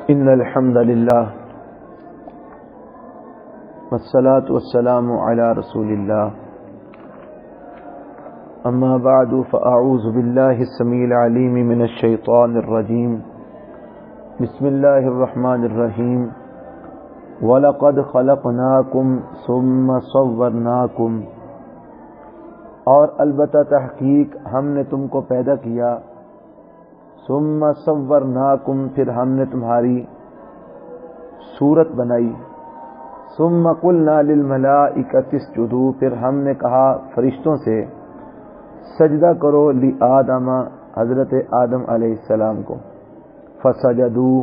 إن الحمد لله والصلاة والسلام على رسول الله أما بعد فأعوذ بالله السميع العليم من الشيطان الرجيم بسم الله الرحمن الرحيم وَلَقَدْ خَلَقْنَاكُمْ ثُمَّ صَوَّرْنَاكُمْ، اور البتہ تحقیق ہم نے تم کو پیدا کیا، ثُمَّ صَوَّرْنَاكُمْ پھر ہم نے تمہاری صورت بنائی، ثُمَّ قُلْنَا لِلْمَلَائِكَةِ اسْجُدُوا پھر ہم نے کہا فرشتوں سے سجدہ کرو لِآدَمَ حضرت آدم علیہ السلام کو، فَسَجَدُوا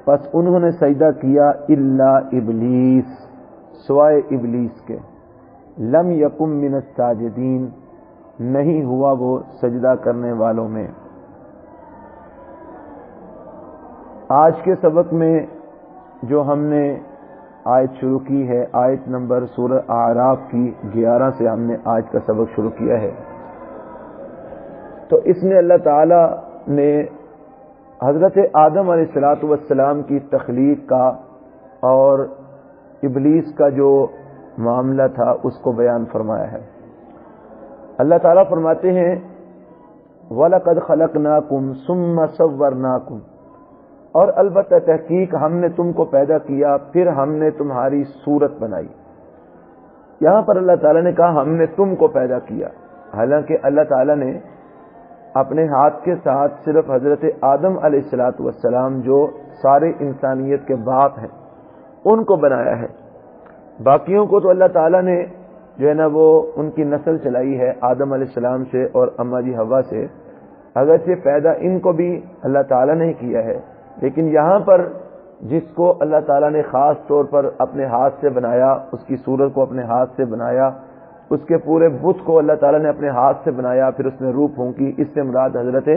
پس انہوں نے سجدہ کیا الا ابلیس سوائے ابلیس کے، لم یکم من الساجدین نہیں ہوا وہ سجدہ کرنے والوں میں۔ آج کے سبق میں جو ہم نے آیت شروع کی ہے، آیت نمبر سورہ اعراف کی 11 سے ہم نے آج کا سبق شروع کیا ہے، تو اس میں اللہ تعالی نے حضرت آدم علیہ السلام کی تخلیق کا اور ابلیس کا جو معاملہ تھا اس کو بیان فرمایا ہے۔ اللہ تعالیٰ فرماتے ہیں وَلَقَدْ خَلَقْنَاكُمْ ثُمَّ صَوَّرْنَاكُمْ، اور البتہ تحقیق ہم نے تم کو پیدا کیا پھر ہم نے تمہاری صورت بنائی۔ یہاں پر اللہ تعالیٰ نے کہا ہم نے تم کو پیدا کیا، حالانکہ اللہ تعالیٰ نے اپنے ہاتھ کے ساتھ صرف حضرت آدم علیہ السلام جو سارے انسانیت کے باپ ہیں ان کو بنایا ہے، باقیوں کو تو اللہ تعالیٰ نے جو ہے نا وہ ان کی نسل چلائی ہے آدم علیہ السلام سے اور اماں جی حوا سے، اگرچہ پیدا ان کو بھی اللہ تعالیٰ نے کیا ہے، لیکن یہاں پر جس کو اللہ تعالیٰ نے خاص طور پر اپنے ہاتھ سے بنایا، اس کی صورت کو اپنے ہاتھ سے بنایا، اس کے پورے بت کو اللہ تعالیٰ نے اپنے ہاتھ سے بنایا، پھر اس میں روح پھونکی، اس سے مراد حضرت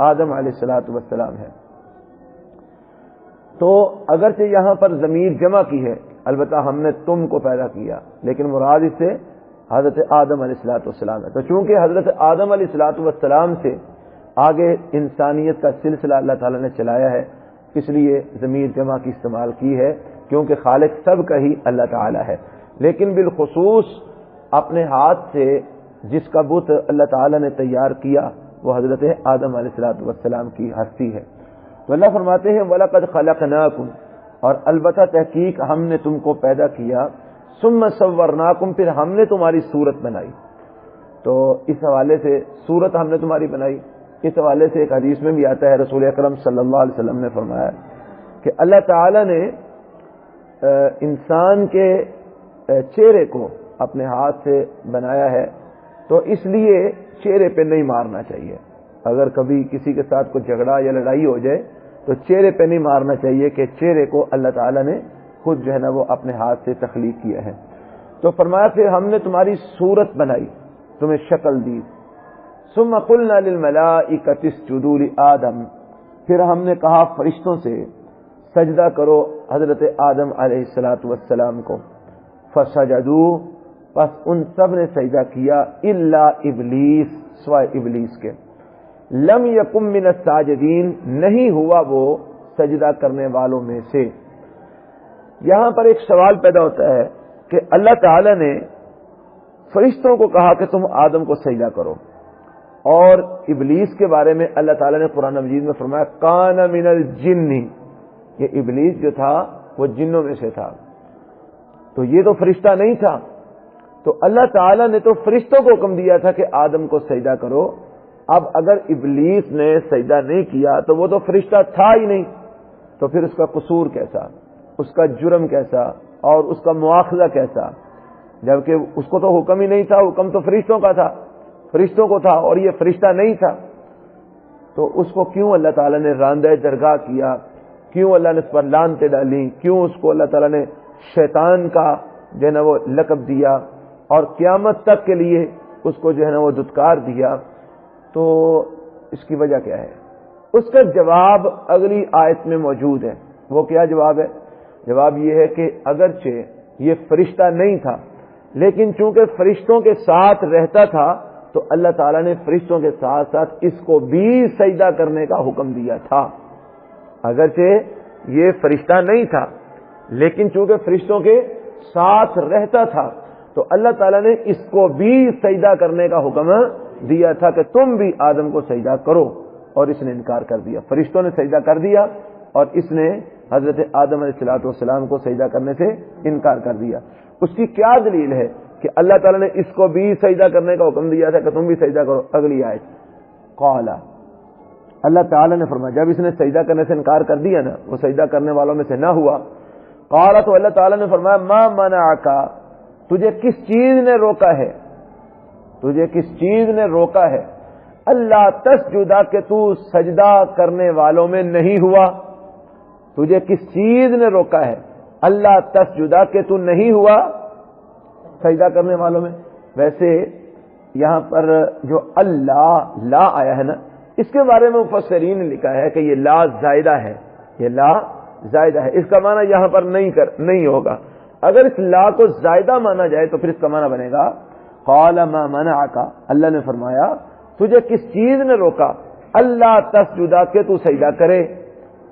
آدم علیہ السلام ہے۔ تو اگرچہ یہاں پر ضمیر جمع کی ہے، البتہ ہم نے تم کو پیدا کیا، لیکن مراد اس سے حضرت آدم علیہ السلام ہے۔ تو چونکہ حضرت آدم علیہ السلام سے آگے انسانیت کا سلسلہ اللہ تعالیٰ نے چلایا ہے، اس لیے ضمیر جمع کی استعمال کی ہے، کیونکہ خالق سب کا ہی اللہ تعالیٰ ہے، لیکن بالخصوص اپنے ہاتھ سے جس کا بت اللہ تعالیٰ نے تیار کیا وہ حضرت آدم علیہ السلام کی ہستی ہے۔ تو اللہ فرماتے ہیں وَلَقَدْ خَلَقْنَاكُمْ، اور البتہ تحقیق ہم نے تم کو پیدا کیا، ثُمَّ صَوَّرْنَاكُمْ پھر ہم نے تمہاری صورت بنائی۔ تو اس حوالے سے صورت ہم نے تمہاری بنائی، اس حوالے سے ایک حدیث میں بھی آتا ہے، رسول اکرم صلی اللہ علیہ وسلم نے فرمایا کہ اللہ تعالیٰ نے انسان کے چہرے کو اپنے ہاتھ سے بنایا ہے، تو اس لیے چہرے پہ نہیں مارنا چاہیے۔ اگر کبھی کسی کے ساتھ کوئی جھگڑا یا لڑائی ہو جائے تو چہرے پہ نہیں مارنا چاہیے، کہ چہرے کو اللہ تعالیٰ نے خود جو ہے نا وہ اپنے ہاتھ سے تخلیق کیا ہے۔ تو فرمایا پھر ہم نے تمہاری صورت بنائی، تمہیں شکل دی، ثم قلنا للملائکۃ اسجدوا لآدم پھر ہم نے کہا فرشتوں سے سجدہ کرو حضرت آدم علیہ السلام کو، فسجدوا پس ان سب نے سجدہ کیا الا ابلیس سوائے ابلیس کے، لم یکم من الساجدین نہیں ہوا وہ سجدہ کرنے والوں میں سے۔ یہاں پر ایک سوال پیدا ہوتا ہے کہ اللہ تعالی نے فرشتوں کو کہا کہ تم آدم کو سجدہ کرو، اور ابلیس کے بارے میں اللہ تعالی نے قرآن مجید میں فرمایا کان من الجن، یہ ابلیس جو تھا وہ جنوں میں سے تھا، تو یہ تو فرشتہ نہیں تھا۔ تو اللہ تعالیٰ نے تو فرشتوں کو حکم دیا تھا کہ آدم کو سجدہ کرو، اب اگر ابلیس نے سجدہ نہیں کیا تو وہ تو فرشتہ تھا ہی نہیں، تو پھر اس کا قصور کیسا، اس کا جرم کیسا اور اس کا مواخذہ کیسا، جبکہ اس کو تو حکم ہی نہیں تھا، حکم تو فرشتوں کا تھا، فرشتوں کو تھا اور یہ فرشتہ نہیں تھا، تو اس کو کیوں اللہ تعالیٰ نے راندہ درگاہ کیا، کیوں اللہ نے اس پر لعنتیں ڈالی، کیوں اس کو اللہ تعالیٰ نے شیطان کا جو ہے نا وہ لقب دیا اور قیامت تک کے لیے اس کو جو ہے نا وہ دھتکار دیا؟ تو اس کی وجہ کیا ہے؟ اس کا جواب اگلی آیت میں موجود ہے۔ وہ کیا جواب ہے؟ جواب یہ ہے کہ اگرچہ یہ فرشتہ نہیں تھا، لیکن چونکہ فرشتوں کے ساتھ رہتا تھا تو اللہ تعالیٰ نے فرشتوں کے ساتھ ساتھ اس کو بھی سجدہ کرنے کا حکم دیا تھا، اگرچہ یہ فرشتہ نہیں تھا، لیکن چونکہ فرشتوں کے ساتھ رہتا تھا تو اللہ تعالیٰ نے اس کو بھی سجدہ کرنے کا حکم دیا تھا کہ تم بھی آدم کو سجدہ کرو، اور اس نے انکار کر دیا۔ فرشتوں نے سجدہ کر دیا اور اس نے حضرت آدم علیہ السلام کو سجدہ کرنے سے انکار کر دیا۔ اس کی کیا دلیل ہے کہ اللہ تعالیٰ نے اس کو بھی سجدہ کرنے کا حکم دیا تھا کہ تم بھی سجدہ کرو؟ اگلی آیت، قال، اللہ تعالیٰ نے فرمایا جب اس نے سجدہ کرنے سے انکار کر دیا نا، وہ سجدہ کرنے والوں میں سے نہ ہوا، قال، تو اللہ تعالیٰ نے فرمایا ما منعک، تجھے کس چیز نے روکا ہے، تجھے کس چیز نے روکا ہے، اللہ تسجد، کہ تو سجدہ کرنے والوں میں نہیں ہوا، تجھے کس چیز نے روکا ہے اللہ تسجد، کہ تو نہیں ہوا سجدہ کرنے والوں میں؟ ویسے یہاں پر جو اللہ لا آیا ہے نا، اس کے بارے میں مفسرین نے لکھا ہے کہ یہ لا زائدہ ہے، یہ لا زائدہ ہے، اس کا معنی یہاں پر نہیں ہوگا۔ اگر اس لا کو زائدہ مانا جائے تو پھر اس کا معنی بنے گا قال ما منعک، اللہ نے فرمایا تجھے کس چیز نے روکا اللہ تسجد، کہ تو سجدہ کرے،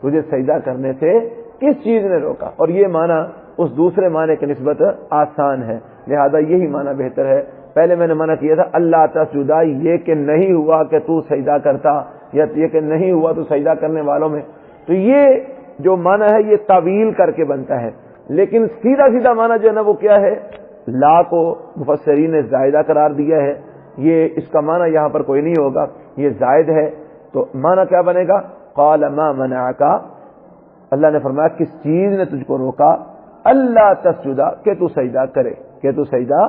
تجھے سجدہ کرنے سے کس چیز نے روکا؟ اور یہ معنی اس دوسرے معنی کی نسبت آسان ہے، لہذا یہی معنی بہتر ہے۔ پہلے میں نے منع کیا تھا اللہ تسجد، یہ کہ نہیں ہوا کہ تو سجدہ کرتا، یا یہ کہ نہیں ہوا تو سجدہ کرنے والوں میں، تو یہ جو معنی ہے یہ تعویل کر کے بنتا ہے، لیکن سیدھا سیدھا معنی جو ہے نا وہ کیا ہے؟ لا کو مفسرین نے زائدہ قرار دیا ہے، یہ اس کا معنی یہاں پر کوئی نہیں ہوگا، یہ زائد ہے، تو معنی کیا بنے گا؟ قال ما منعک، اللہ نے فرمایا کس چیز نے تجھ کو روکا اللہ تسجد، کہ تو سجدہ کرے، کہ تو سجدہ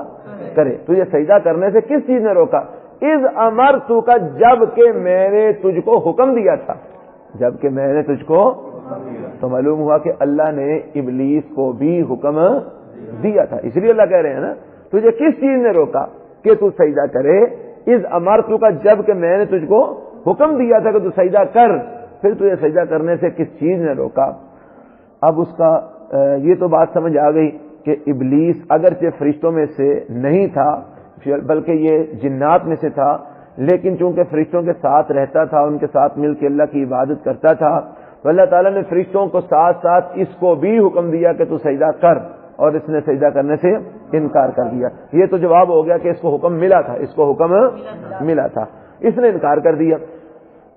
کرے، تجھے سجدہ کرنے سے کس چیز نے روکا؟ اذ امرتک، جب کہ میں نے تجھ کو حکم دیا تھا، جب کہ میں نے تجھ کو، تو معلوم ہوا کہ اللہ نے ابلیس کو بھی حکم دیا تھا، اس لیے اللہ کہہ رہے ہیں نا تجھے کس چیز نے روکا کہ تو سجدہ کرے، اذ امرتک، جب کہ میں نے تجھ کو حکم دیا تھا کہ تو سجدہ کر، پھر تجھے سجدہ کرنے سے کس چیز نے روکا؟ اب اس کا یہ تو بات سمجھ آ گئی کہ ابلیس اگرچہ فرشتوں میں سے نہیں تھا بلکہ یہ جنات میں سے تھا، لیکن چونکہ فرشتوں کے ساتھ رہتا تھا، ان کے ساتھ مل کے اللہ کی عبادت کرتا تھا، تو اللہ تعالیٰ نے فرشتوں کو ساتھ ساتھ اس کو بھی حکم دیا کہ تو سجدہ کر، اور اس نے سجدہ کرنے سے انکار کر دیا۔ یہ تو جواب ہو گیا کہ اس کو حکم ملا تھا، اس کو حکم ملا تھا، اس نے انکار کر دیا۔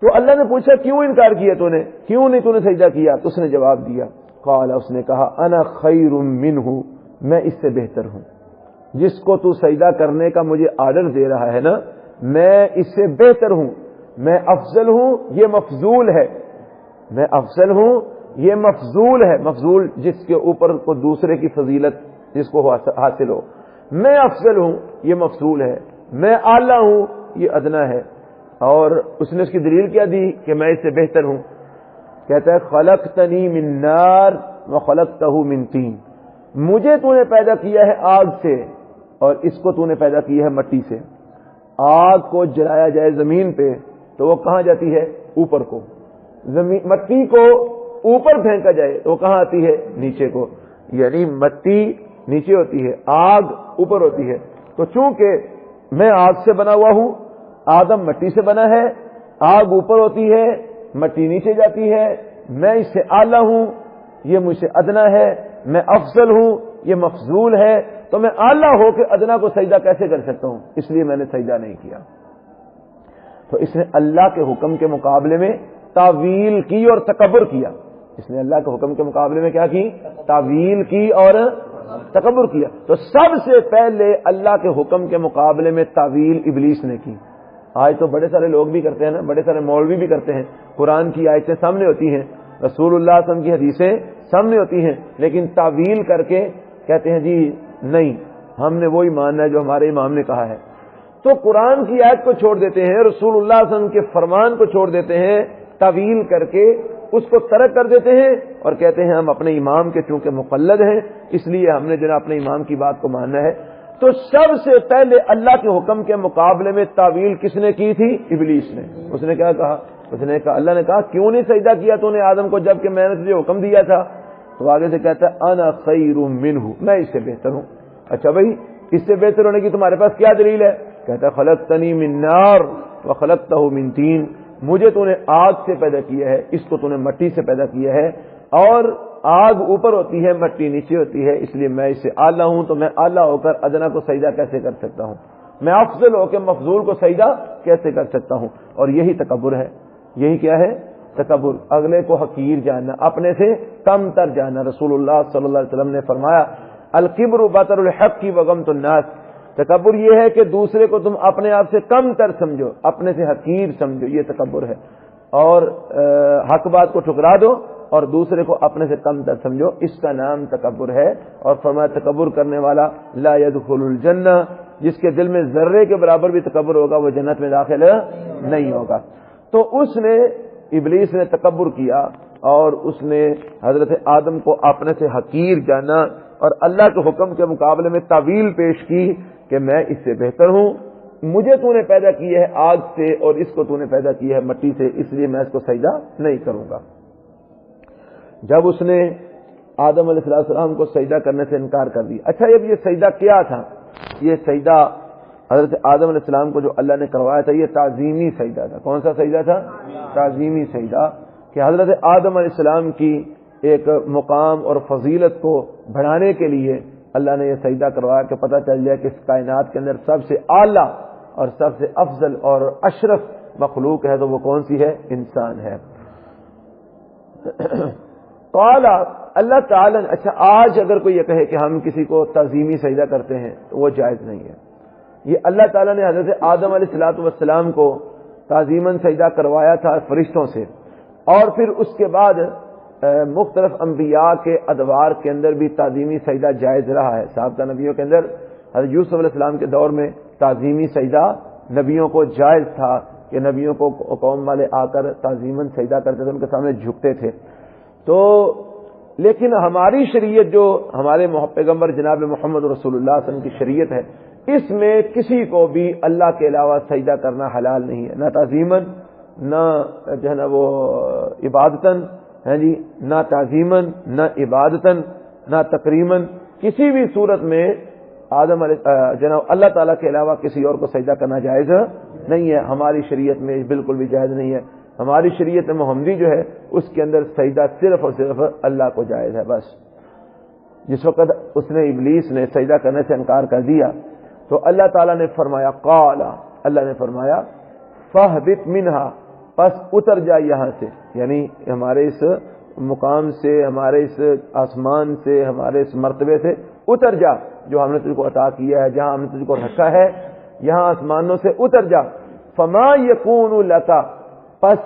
تو اللہ نے پوچھا کیوں انکار کیا تو نے، کیوں نہیں تو نے سجدہ کیا؟ تو اس نے جواب دیا، قال، اس نے کہا انا خیر منہ، میں اس سے بہتر ہوں، جس کو تو سجدہ کرنے کا مجھے آرڈر دے رہا ہے نا، میں اس سے بہتر ہوں، میں افضل ہوں، یہ مفضول ہے، میں افضل ہوں، یہ مفضول ہے، مفضول جس کے اوپر کو دوسرے کی فضیلت جس کو حاصل ہو، میں افضل ہوں یہ مفضول ہے، میں اعلیٰ ہوں یہ ادنا ہے۔ اور اس نے اس کی دلیل کیا دی کہ میں اس سے بہتر ہوں؟ کہتا ہے خلقتنی من نار وخلقتہ من طین، مجھے تو نے پیدا کیا ہے آگ سے اور اس کو تو نے پیدا کیا ہے مٹی سے۔ آگ کو جلایا جائے زمین پہ تو وہ کہاں جاتی ہے؟ اوپر کو۔ مٹی کو اوپر پھینکا جائے تو وہ کہاں آتی ہے؟ نیچے کو، یعنی مٹی نیچے ہوتی ہے، آگ اوپر ہوتی ہے۔ تو چونکہ میں آگ سے بنا ہوا ہوں، آدم مٹی سے بنا ہے، آگ اوپر ہوتی ہے، مٹی نیچے جاتی ہے، میں اس سے اعلیٰ ہوں، یہ مجھ سے ادنا ہے، میں افضل ہوں، یہ مفضول ہے، تو میں اعلیٰ ہو کے ادنا کو سجدہ کیسے کر سکتا ہوں؟ اس لیے میں نے سجدہ نہیں کیا۔ تو اس نے اللہ کے حکم کے مقابلے میں تعویل کی اور تکبر کیا، اس نے اللہ کے حکم کے مقابلے میں کیا کی؟ تعویل کی اور تکبر کیا۔ تو سب سے پہلے اللہ کے حکم کے مقابلے میں تعویل ابلیس نے کی۔ آج تو بڑے سارے لوگ بھی کرتے ہیں نا، بڑے سارے مولوی بھی کرتے ہیں، قرآن کی آیتیں سامنے ہوتی ہیں، رسول اللہ صلی اللہ علیہ وسلم کی حدیثیں سامنے ہوتی ہیں، لیکن تعویل کر کے کہتے ہیں جی نہیں، ہم نے وہی ماننا ہے جو ہمارے امام نے کہا ہے۔ تو قرآن کی آیت کو چھوڑ دیتے ہیں، رسول اللہ صلی اللہ علیہ وسلم کے فرمان کو چھوڑ دیتے ہیں، تعویل کر کے اس کو ترک کر دیتے ہیں اور کہتے ہیں ہم اپنے امام کے چونکہ مقلد ہیں اس لیے ہم نے جو اپنے امام کی بات کو ماننا ہے۔ تو سب سے پہلے اللہ کے حکم کے مقابلے میں تعویل کس نے کی تھی؟ ابلیس نے۔ اس نے کیا کہا؟ اس نے کہا، اللہ نے کہا کیوں نہیں سجدہ کیا تو نے آدم کو جب کہ میں نے تجھے حکم دیا تھا؟ تو آگے سے کہتا ہے انا خیر منہ، میں اس سے بہتر ہوں۔ اچھا بھائی، اس سے بہتر ہونے کی تمہارے پاس کیا دلیل ہے؟ کہتا ہے خلقتنی من نار وخلقتہ من طین، مجھے تو نے آگ سے پیدا کیا ہے، اس کو تو نے مٹی سے پیدا کیا ہے۔ اور آگ اوپر ہوتی ہے، مٹی نیچے ہوتی ہے، اس لیے میں اس سے اعلیٰ ہوں، تو میں اعلیٰ ہو کر ادنا کو سجدہ کیسے کر سکتا ہوں؟ میں افضل ہو کے مفضول کو سجدہ کیسے کر سکتا ہوں؟ اور یہی تکبر ہے، یہی کیا ہے؟ تکبر، اگلے کو حقیر جاننا، اپنے سے کم تر جاننا۔ رسول اللہ صلی اللہ علیہ وسلم نے فرمایا الکبر بطر الحق وغمط الناس، تکبر یہ ہے کہ دوسرے کو تم اپنے آپ سے کم تر سمجھو، اپنے سے حقیر سمجھو، یہ تکبر ہے۔ اور حق بات کو ٹھکرا دو اور دوسرے کو اپنے سے کم تر سمجھو، اس کا نام تکبر ہے۔ اور فرمایا تکبر کرنے والا لا يدخل الجنہ، جس کے دل میں ذرے کے برابر بھی تکبر ہوگا وہ جنت میں داخل نہیں ہوگا۔ تو اس نے، ابلیس نے تکبر کیا اور اس نے حضرت آدم کو اپنے سے حقیر جانا اور اللہ کے حکم کے مقابلے میں تعویل پیش کی کہ میں اس سے بہتر ہوں، مجھے تو نے پیدا کی ہے آگ سے اور اس کو تو نے پیدا کی ہے مٹی سے، اس لیے میں اس کو سجدہ نہیں کروں گا۔ جب اس نے آدم علیہ السلام کو سجدہ کرنے سے انکار کر دیا، اچھا اب یہ سجدہ کیا تھا؟ یہ سجدہ حضرت آدم علیہ السلام کو جو اللہ نے کروایا تھا یہ تعظیمی سجدہ تھا۔ کون سا سجدہ تھا؟ تعظیمی سجدہ، کہ حضرت آدم علیہ السلام کی ایک مقام اور فضیلت کو بڑھانے کے لیے اللہ نے یہ سجدہ کروایا کہ پتہ چل جائے کہ اس کائنات کے اندر سب سے اعلیٰ اور سب سے افضل اور اشرف مخلوق ہے تو وہ کون سی ہے؟ انسان ہے۔ قال اللہ تعالی، اچھا آج اگر کوئی یہ کہے کہ ہم کسی کو تعظیمی سجدہ کرتے ہیں تو وہ جائز نہیں ہے۔ یہ اللہ تعالیٰ نے حضرت آدم علیہ السلام کو تعظیماً سجدہ کروایا تھا فرشتوں سے، اور پھر اس کے بعد مختلف انبیاء کے ادوار کے اندر بھی تعظیمی سجدہ جائز رہا ہے۔ سابقہ نبیوں کے اندر حضرت یوسف علیہ السلام کے دور میں تعظیمی سجدہ نبیوں کو جائز تھا کہ نبیوں کو قوم والے آ کر تعظیماً سجدہ کرتے تھے، ان کے سامنے جھکتے تھے۔ تو لیکن ہماری شریعت جو ہمارے پیغمبر جناب محمد رسول اللہ صلی اللہ علیہ وسلم کی شریعت ہے، اس میں کسی کو بھی اللہ کے علاوہ سجدہ کرنا حلال نہیں ہے، نہ تعظیماً، نہ جو ہے نا وہ عبادتاً، ہے جی، نہ تعظیماً، نہ عبادتاً، نہ تکریماً، کسی بھی صورت میں آدم جناب اللہ تعالیٰ کے علاوہ کسی اور کو سجدہ کرنا جائز نہیں ہے۔ ہماری شریعت میں بالکل بھی جائز نہیں ہے۔ ہماری شریعت محمدی جو ہے اس کے اندر سجدہ صرف اور صرف اللہ کو جائز ہے بس۔ جس وقت اس نے ابلیس نے سجدہ کرنے سے انکار کر دیا تو اللہ تعالیٰ نے فرمایا قال، اللہ نے فرمایا فاہبط منہا، پس اتر جا یہاں سے، یعنی ہمارے اس مقام سے، ہمارے اس آسمان سے، ہمارے اس مرتبے سے اتر جا جو ہم نے تجھ کو عطا کیا ہے، جہاں ہم نے تجھ کو رکھا ہے، یہاں آسمانوں سے اتر جا۔ فما یکون لک، پس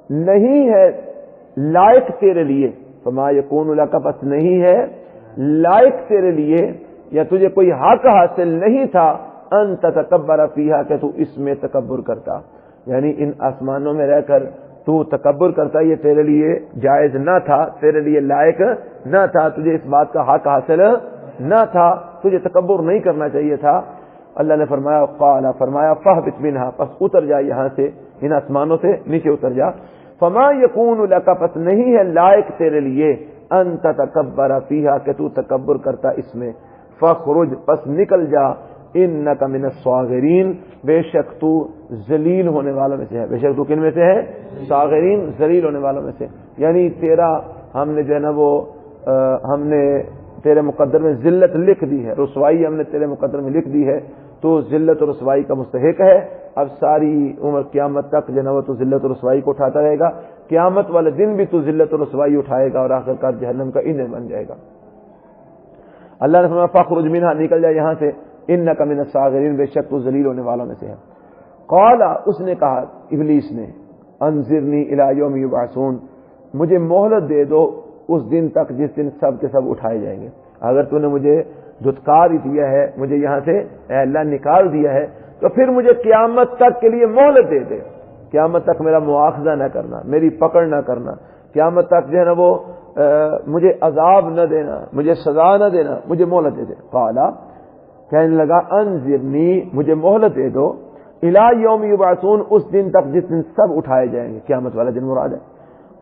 نہیں ہے لائق تیرے لیے، فما یکون لک، پس نہیں ہے لائق تیرے لیے یا تجھے کوئی حق حاصل نہیں تھا ان تتکبر فیہا، کہ تو اس میں تکبر کرتا، یعنی ان آسمانوں میں رہ کر تو تکبر کرتا، یہ تیرے لیے جائز نہ تھا، تیرے لیے لائق نہ تھا، تجھے اس بات کا حق حاصل نہ تھا، تجھے تکبر نہیں کرنا چاہیے تھا۔ اللہ نے فرمایا قال، فرمایا فاہبط منہا، پس اتر جا یہاں سے، ان آسمانوں سے نیچے اتر جا۔ فما یکون لک، پس نہیں ہے لائق تیرے لیے ان تتکبر فیہا، کہ تو تکبر کرتا اس میں، فخرج، پس نکل جا، انک من الصاغرین، بے شک تو ذلیل ہونے والوں میں سے ہے۔ بے شک تو کن میں سے ہے؟ صاغرین، ذلیل ہونے والوں میں سے، یعنی تیرا ہم نے جو ہے نا وہ ہم نے تیرے مقدر میں ذلت لکھ دی ہے، رسوائی ہم نے تیرے مقدر میں لکھ دی ہے، تو ذلت اور رسوائی کا مستحق ہے۔ اب ساری عمر قیامت تک جو ہے نا وہ تو ذلت اور رسوائی کو اٹھاتا رہے گا، قیامت والے دن بھی تو ذلت اور رسوائی اٹھائے گا اور آخرکار جہنم کا ایندھن بن جائے گا۔ اللہ نے فرمایا فخرج منہا، نکل جائے یہاں سے، انک من الصاغرین، بے شک تو ذلیل ہونے والوں میں سے ہے۔ قال، اس نے کہا ابلیس نے، انظرنی الی یوم یبعثون، مجھے مہلت دے دو اس دن تک جس دن سب کے سب اٹھائے جائیں گے۔ اگر تو نے مجھے دھتکار دیا ہے، مجھے یہاں سے اے اللہ نکال دیا ہے، تو پھر مجھے قیامت تک کے لیے مہلت دے دے، قیامت تک میرا مواخذہ نہ کرنا، میری پکڑ نہ کرنا، قیامت تک جو ہے نا وہ مجھے عذاب نہ دینا، مجھے سزا نہ دینا، مجھے مہلت دے دے۔ قال، کہنے لگا انظرنی، مجھے مہلت دے دو، الی یوم یبعثون، اس دن تک جس دن سب اٹھائے جائیں گے، قیامت والا دن مراد ہے۔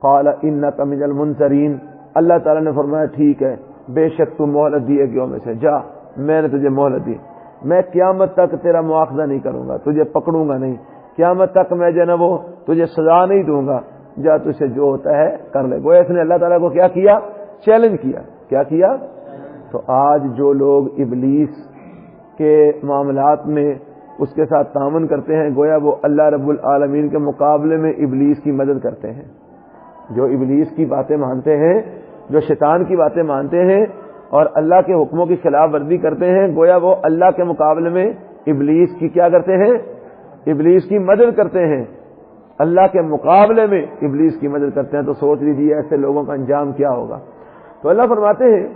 قال انک من المنظرین، اللہ تعالیٰ نے فرمایا ٹھیک ہے، بے شک تو مہلت دیے گیوں میں سے، جا، میں نے تجھے مہلت دی، میں قیامت تک تیرا مواخذہ نہیں کروں گا، تجھے پکڑوں گا نہیں، قیامت تک میں جو ہے نا وہ تجھے سزا نہیں دوں گا، جا تجھ سے جو ہوتا ہے کر لے. گویا اس نے اللہ تعالیٰ کو کیا کیا؟ چیلنج کیا. کیا کیا؟ تو آج جو لوگ ابلیس کے معاملات میں اس کے ساتھ تعاون کرتے ہیں، گویا وہ اللہ رب العالمین کے مقابلے میں ابلیس کی مدد کرتے ہیں. جو ابلیس کی باتیں مانتے ہیں، جو شیطان کی باتیں مانتے ہیں اور اللہ کے حکموں کی خلاف ورزی کرتے ہیں، گویا وہ اللہ کے مقابلے میں ابلیس کی کیا کرتے ہیں؟ ابلیس کی مدد کرتے ہیں. اللہ کے مقابلے میں ابلیس کی مدد کرتے ہیں. تو سوچ لیجیے ایسے لوگوں کا انجام کیا ہوگا. تو اللہ فرماتے ہیں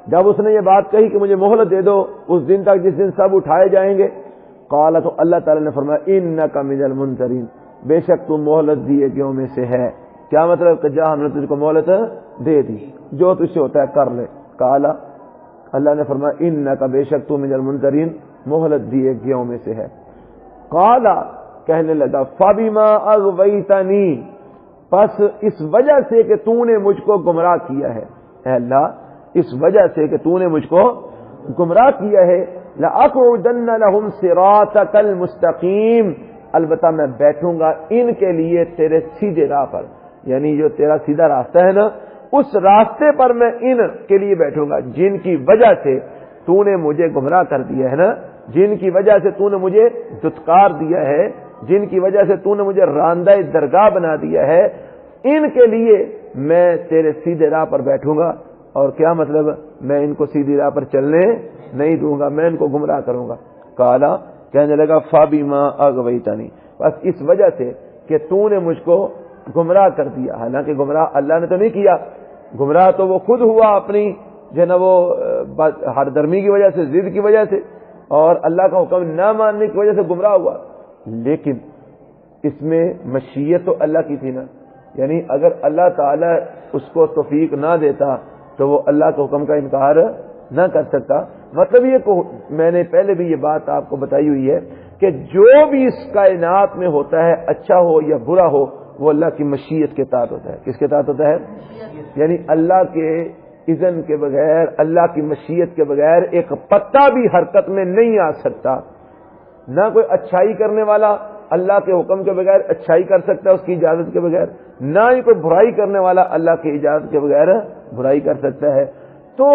جب اس نے یہ بات کہی کہ مجھے مہلت دے دو اس دن تک جس دن سب اٹھائے جائیں گے، قال، تو اللہ تعالیٰ نے فرمایا انک من المنذرین، بے شک تم مہلت دیے گیوں میں سے ہے. کیا مطلب کہ جا ہم نے تجھ کو مہلت دے دی، جو تجھ سے ہوتا ہے کر لے. قال، اللہ نے فرمایا انک، بے شک تم من المنذرین، مہلت دیے گیوں میں سے ہے. قال، کہنے لگا فبما اغویتنی، پس اس وجہ سے کہ تو نے مجھ کو گمراہ کیا ہے، اے اللہ اس وجہ سے کہ تو نے مجھ کو گمراہ کیا ہے، لأقعدن لهم صراطک المستقیم، البتہ میں بیٹھوں گا ان کے لیے تیرے سیدھے راہ پر. یعنی جو تیرا سیدھا راستہ ہے نا، اس راستے پر میں ان کے لیے بیٹھوں گا جن کی وجہ سے تو نے مجھے گمراہ کر دیا ہے نا، جن کی وجہ سے تو نے مجھے دھتکار دیا ہے، جن کی وجہ سے تو نے مجھے راندہ درگاہ بنا دیا ہے، ان کے لیے میں تیرے سیدھے راہ پر بیٹھوں گا. اور کیا مطلب؟ میں ان کو سیدھی راہ پر چلنے نہیں دوں گا، میں ان کو گمراہ کروں گا. قال، کہنے لگا فبما اغویتنی، بس اس وجہ سے کہ تو نے مجھ کو گمراہ کر دیا. حالانکہ گمراہ اللہ نے تو نہیں کیا، گمراہ تو وہ خود ہوا اپنی جو نا وہ ہر درمی کی وجہ سے، ضد کی وجہ سے اور اللہ کا حکم نہ ماننے کی وجہ سے گمراہ ہوا. لیکن اس میں مشیت تو اللہ کی تھی نا، یعنی اگر اللہ تعالی اس کو توفیق نہ دیتا تو وہ اللہ کے حکم کا انکار نہ کر سکتا. مطلب یہ کہ میں نے پہلے بھی یہ بات آپ کو بتائی ہوئی ہے کہ جو بھی اس کائنات میں ہوتا ہے، اچھا ہو یا برا ہو، وہ اللہ کی مشیت کے تحت ہوتا ہے. کس کے تحت ہوتا ہے؟ یعنی اللہ کے اذن کے بغیر، اللہ کی مشیت کے بغیر ایک پتا بھی حرکت میں نہیں آ سکتا. نہ کوئی اچھائی کرنے والا اللہ کے حکم کے بغیر اچھائی کر سکتا ہے اس کی اجازت کے بغیر، نہ ہی کوئی برائی کرنے والا اللہ کی اجازت کے بغیر برائی کر سکتا ہے. تو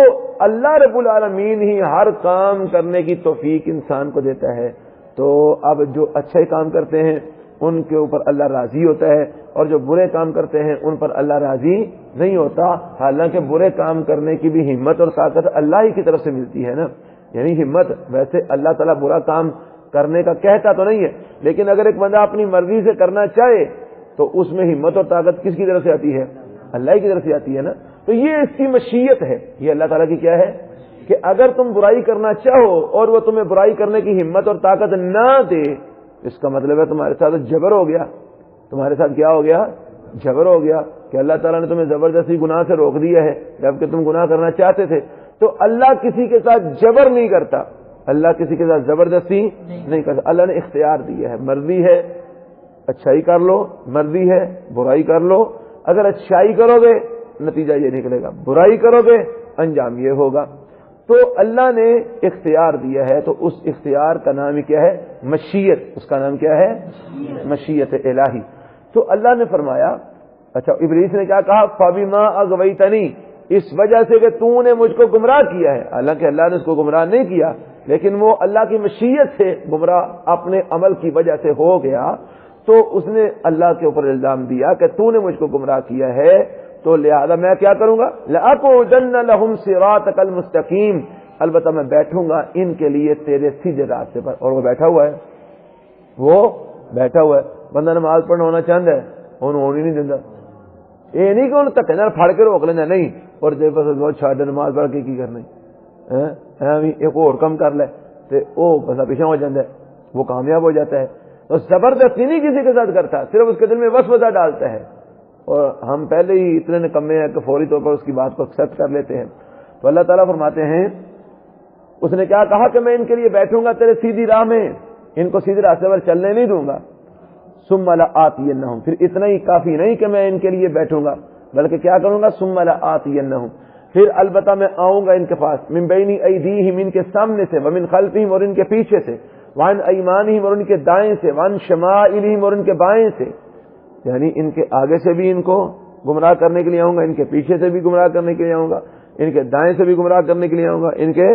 اللہ رب العالمین ہی ہر کام کرنے کی توفیق انسان کو دیتا ہے. تو اب جو اچھے کام کرتے ہیں ان کے اوپر اللہ راضی ہوتا ہے، اور جو برے کام کرتے ہیں ان پر اللہ راضی نہیں ہوتا. حالانکہ برے کام کرنے کی بھی ہمت اور طاقت اللہ ہی کی طرف سے ملتی ہے نا. یعنی ہمت، ویسے اللہ تعالیٰ برا کام کرنے کا کہتا تو نہیں ہے، لیکن اگر ایک بندہ اپنی مرضی سے کرنا چاہے تو اس میں ہمت اور طاقت کس کی طرف سے آتی ہے؟ اللہ کی طرف سے آتی ہے نا. تو یہ اس کی مشیت ہے، یہ اللہ تعالیٰ کی کیا ہے کہ اگر تم برائی کرنا چاہو اور وہ تمہیں برائی کرنے کی ہمت اور طاقت نہ دے، اس کا مطلب ہے تمہارے ساتھ جبر ہو گیا. تمہارے ساتھ کیا ہو گیا؟ جبر ہو گیا کہ اللہ تعالیٰ نے تمہیں زبردستی گناہ سے روک دیا ہے جبکہ تم گناہ کرنا چاہتے تھے. تو اللہ کسی کے ساتھ جبر نہیں کرتا، اللہ کسی کے ساتھ زبردستی نہیں کرتا. اللہ نے اختیار دیا ہے، مرضی ہے اچھائی کر لو، مرضی ہے برائی کر لو. اگر اچھائی کرو گے نتیجہ یہ نکلے گا، برائی کرو گے انجام یہ ہوگا. تو اللہ نے اختیار دیا ہے، تو اس اختیار کا نام کیا ہے؟ مشیت. اس کا نام کیا ہے؟ مشیت الہی. تو اللہ نے فرمایا، اچھا ابلیس نے کیا کہا؟ فبما اغویتنی، اس وجہ سے کہ تو نے مجھ کو گمراہ کیا ہے. حالانکہ اللہ نے اس کو گمراہ نہیں کیا، لیکن وہ اللہ کی مشیت سے گمراہ اپنے عمل کی وجہ سے ہو گیا. تو اس نے اللہ کے اوپر الزام دیا کہ تو نے مجھ کو گمراہ کیا ہے، تو لہذا میں کیا کروں گا؟ لأقعدن لهم صراطک المستقیم، البتہ میں بیٹھوں گا ان کے لیے تیرے سیدھے راستے پر. اور وہ بیٹھا ہوا ہے، وہ بیٹھا ہوا ہے. بندہ نماز پڑھنا ہونا چاہتا ہے، انہوں ہونے نہیں دیتا. یہ نہیں کہ انہوں تک پھڑ کے روک لینا، نہیں. اور جب بس بہت چھاڑ نماز پڑھ کے کی کرنا ایک اور کم کر لے تو وہ بندہ پیچھے ہو جاتا ہے، وہ کامیاب ہو جاتا ہے. تو زبردستی نہیں کسی کے ساتھ کرتا، صرف اس کے دل میں وسوسہ ڈالتا ہے. اور ہم پہلے ہی اتنے نکمے ہیں کہ فوری طور پر اس کی بات کو ایکسپٹ کر لیتے ہیں. تو اللہ تعالیٰ فرماتے ہیں، اس نے کیا کہا کہ میں ان کے لیے بیٹھوں گا تیرے سیدھی راہ میں، ان کو سیدھے راستے پر چلنے نہیں دوں گا. ثم لآتینہم، پھر اتنا ہی کافی نہیں کہ میں ان کے لیے بیٹھوں گا، بلکہ کیا کروں گا؟ ثم لآتینہم، پھر البتہ میں آؤں گا ان کے پاس. من بین ایدیہم، ان کے سامنے سے، ومن خلفہم، اور ان کے پیچھے سے، وعن ایمانہم، اور ان کے دائیں سے، وعن شمائلہم، اور ان کے بائیں سے. یعنی ان کے آگے سے بھی ان کو گمراہ کرنے کے لیے آؤں گا، ان کے پیچھے سے بھی گمراہ کرنے کے لیے آؤں گا، ان کے دائیں سے بھی گمراہ کرنے کے لیے آؤں گا، ان کے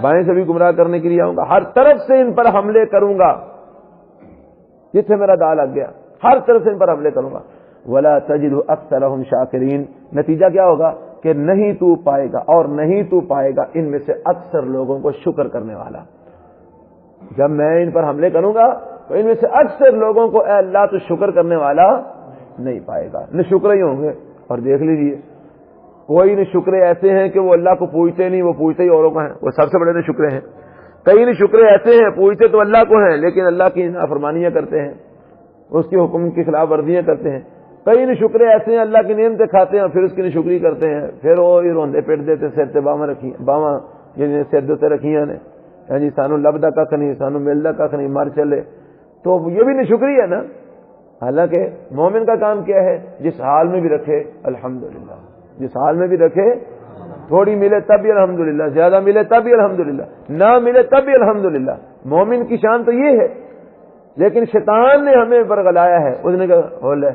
بائیں سے بھی گمراہ کرنے کے لیے آؤں گا، ہر طرف سے ان پر حملے کروں گا. جتنے میرا داء لگ گیا ہر طرف سے ان پر حملے کروں گا. ولا تجد اکثرهم شاکرین، نتیجہ کیا ہوگا کہ نہیں تو پائے گا اور نہیں تو پائے گا ان میں سے اکثر لوگوں کو شکر کرنے والا. جب میں ان پر حملے کروں گا تو ان میں سے اکثر لوگوں کو اے اللہ تو شکر کرنے والا نہیں پائے گا، نہ شکر ہی ہوں گے. اور دیکھ لیجئے کوئی نہ شکرے ایسے ہیں کہ وہ اللہ کو پوچھتے نہیں، وہ پوچھتے ہی اوروں کو ہیں، وہ سب سے بڑے نہ شکرے ہیں. کئی نہ شکرے ایسے ہیں پوچھتے تو اللہ کو ہیں لیکن اللہ کی نافرمانیاں کرتے ہیں، اس کے حکم کی خلاف ورزیاں کرتے ہیں. کئی نہ شکرے ایسے ہیں اللہ کی نعمتیں کھاتے ہیں اور پھر اس کی نشکری کرتے ہیں، پھر وہ روندے پیٹ دیتے سر تے باواں یعنی سر دے رکھیاں نے، یعنی سانو لبدا کھ نہیں، سانو ملدا کھ نہیں، مر چلے. تو یہ بھی نشکری ہے نا. حالانکہ مومن کا کام کیا ہے؟ جس حال میں بھی رکھے الحمدللہ، جس حال میں بھی رکھے، تھوڑی ملے تب بھی الحمدللہ، زیادہ ملے تب بھی الحمدللہ، نہ ملے تب بھی الحمدللہ. مومن کی شان تو یہ ہے. لیکن شیطان نے ہمیں برگلایا ہے. اس نے کہا ہو لے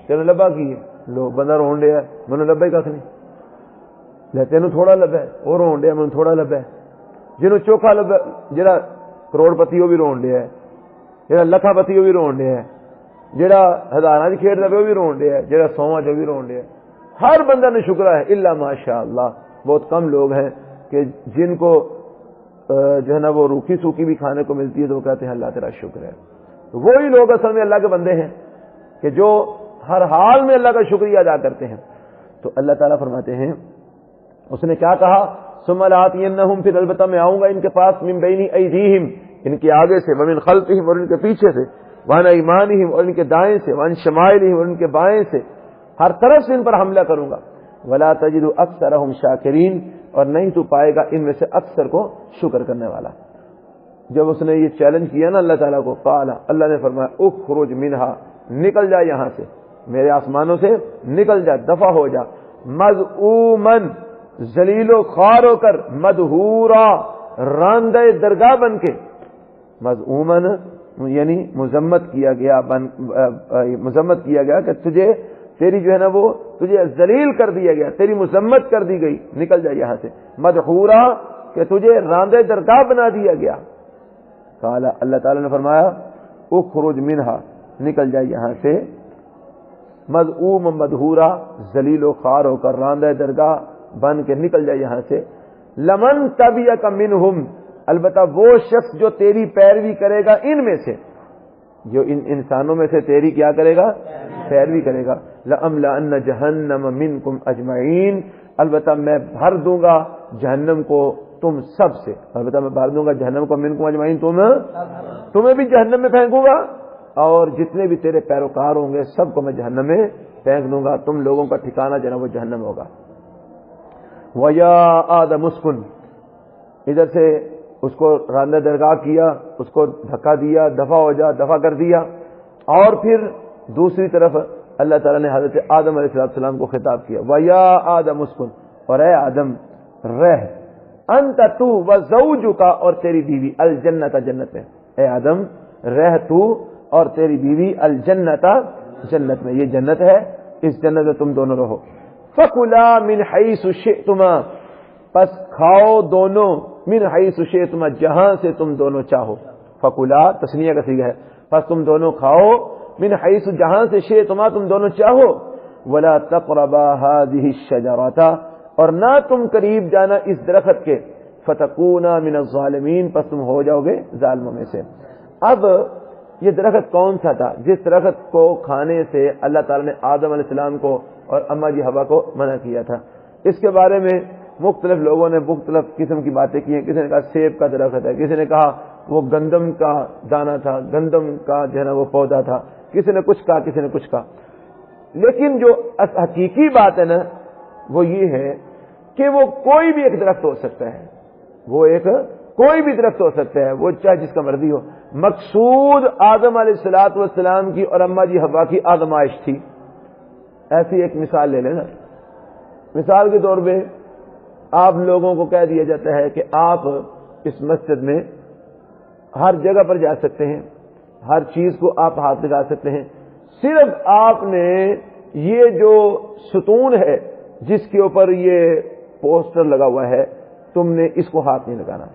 تینوں لبا کی لو بندہ رون ڈیا مینوں لبا ہی کھ نہیں، لے تینوں تھوڑا لبا ہے وہ رون ڈیا مینوں تھوڑا لبا ہے. جنہوں چوکھا لبا، جڑا کروڑ پتی وہ بھی رون ڈیا ہے، جڑا لکھا پتی وہ بھی رون ڈیا ہے، جڑا ہزاراں دی کھیڈ لبے وہ بھی رون ڈیا ہے، جڑا سواں چ بھی رون ڈیا ہے. ہر بندہ نے شکر ہے الا ماشاء اللہ. بہت کم لوگ ہیں کہ جن کو جو ہے نا وہ روکھی سوکھی بھی کھانے کو ملتی ہے تو وہ کہتے ہیں اللہ تیرا شکر ہے. وہی لوگ اصل میں اللہ کے بندے ہیں کہ جو ہر حال میں اللہ کا شکریہ ادا کرتے ہیں. تو اللہ تعالیٰ فرماتے ہیں اس نے کیا کہا، ثم لآتینہم، پھر البتہ میں آؤں گا ان کے پاس، من بین ایدیہم، ان کے آگے سے، ومن خلفہم، اور ان کے پیچھے سے، وعن ایمانہم، اور ان کے دائیں سے، وعن شمائلہم، اور ان کے بائیں سے، ہر طرف سے ان پر حملہ کروں گا. ولا تجد اکثرہم شاکرین، اور نہیں تو پائے گا ان میں سے اکثر کو شکر کرنے والا. جب اس نے یہ چیلنج کیا نا اللہ تعالیٰ کو، قال، اللہ نے فرمایا اخرج منہا، نکل جا یہاں سے، میرے آسمانوں سے نکل جا، دفع ہو جا، مذعومن، ذلیل و خوار ہو کر، مدحورا، راندہ درگاہ بن کے. مذعومن یعنی مذمت کیا گیا کہ تجھے تیری جو ہے نا وہ تجھے ذلیل کر دیا گیا، تیری مذمت کر دی گئی، نکل جا یہاں سے. مدحورا کہ تجھے راندہ درگاہ بنا دیا گیا. قال، اللہ تعالیٰ نے فرمایا اخرج منہا، نکل جائے یہاں سے، مذعوم مدحورا، ذلیل و خوار ہو کر، راندہ درگاہ بن کے نکل جائے یہاں سے. لمن تبعک منہم، البتہ وہ شخص جو تیری پیروی کرے گا ان میں سے، جو ان انسانوں میں سے تیری کیا کرے گا؟ پیروی کرے گا. لأملأن جہنم منکم اجمعین، البتہ میں بھر دوں گا جہنم کو تم سب سے، البتہ میں بھر دوں گا جہنم کو منکم اجمعین، تمہیں بھی جہنم میں پھینکوں گا اور جتنے بھی تیرے پیروکار ہوں گے سب کو میں جہنم میں پھینک دوں گا. تم لوگوں کا ٹھکانہ جو ہے وہ جہنم ہوگا. وَيَا آدَمُ اسْكُنْ، ادھر سے اس کو راندہ درگاہ کیا، اس کو دھکا دیا، دفع ہو جا، دفع کر دیا. اور پھر دوسری طرف اللہ تعالیٰ نے حضرت آدم علیہ السلام کو خطاب کیا، وَيَا آدَمُ اسْكُنْ، اور اے آدم رہ، انت تو وزوجک، اور تیری بیوی، الجنت، جنت میں. اے آدم رہ تو اور تیری بیوی، الجنت، جنت میں. یہ جنت ہے، اس جنت میں تم دونوں رہو. فَكُلَا مِنْ حَيْثُ شِئْتُمَا، پس کھاؤ دونوں، من حیث شئتما، جہاں سے تم دونوں چاہو. فَكُلَا تثنیہ کا صیغہ ہے، پس تم دونوں کھاؤ، من حیث جہاں سے شئتما تم دونوں چاہو. وَلَا تَقْرَبَا هَذِهِ الشَّجَرَةَ، اور نہ تم قریب جانا اس درخت کے، فَتَكُونَا مِنَ الظَّالِمِينَ، پس تم ہو جاؤ گے ظالموں میں سے. اب یہ درخت کون سا تھا جس درخت کو کھانے سے اللہ تعالیٰ نے آدم علیہ السلام کو اور اماں جی حوا کو منع کیا تھا؟ اس کے بارے میں مختلف لوگوں نے مختلف قسم کی باتیں کی ہیں. کسی نے کہا سیب کا درخت ہے، کسی نے کہا وہ گندم کا دانہ تھا، گندم کا جو ہے نا وہ پودا تھا، کسی نے کچھ کہا، کسی نے کچھ کہا. لیکن جو حقیقی بات ہے نا وہ یہ ہے کہ وہ کوئی بھی ایک درخت ہو سکتا ہے، وہ ایک کوئی بھی درخت ہو سکتا ہے، وہ چاہے جس کا مرضی ہو. مقصود آدم علیہ السلام کی اور اماں جی حوا کی آزمائش تھی. ایسی ایک مثال لے لینا. مثال کے طور پہ آپ لوگوں کو کہہ دیا جاتا ہے کہ آپ اس مسجد میں ہر جگہ پر جا سکتے ہیں، ہر چیز کو آپ ہاتھ لگا سکتے ہیں، صرف آپ نے یہ جو ستون ہے جس کے اوپر یہ پوسٹر لگا ہوا ہے تم نے اس کو ہاتھ نہیں لگانا.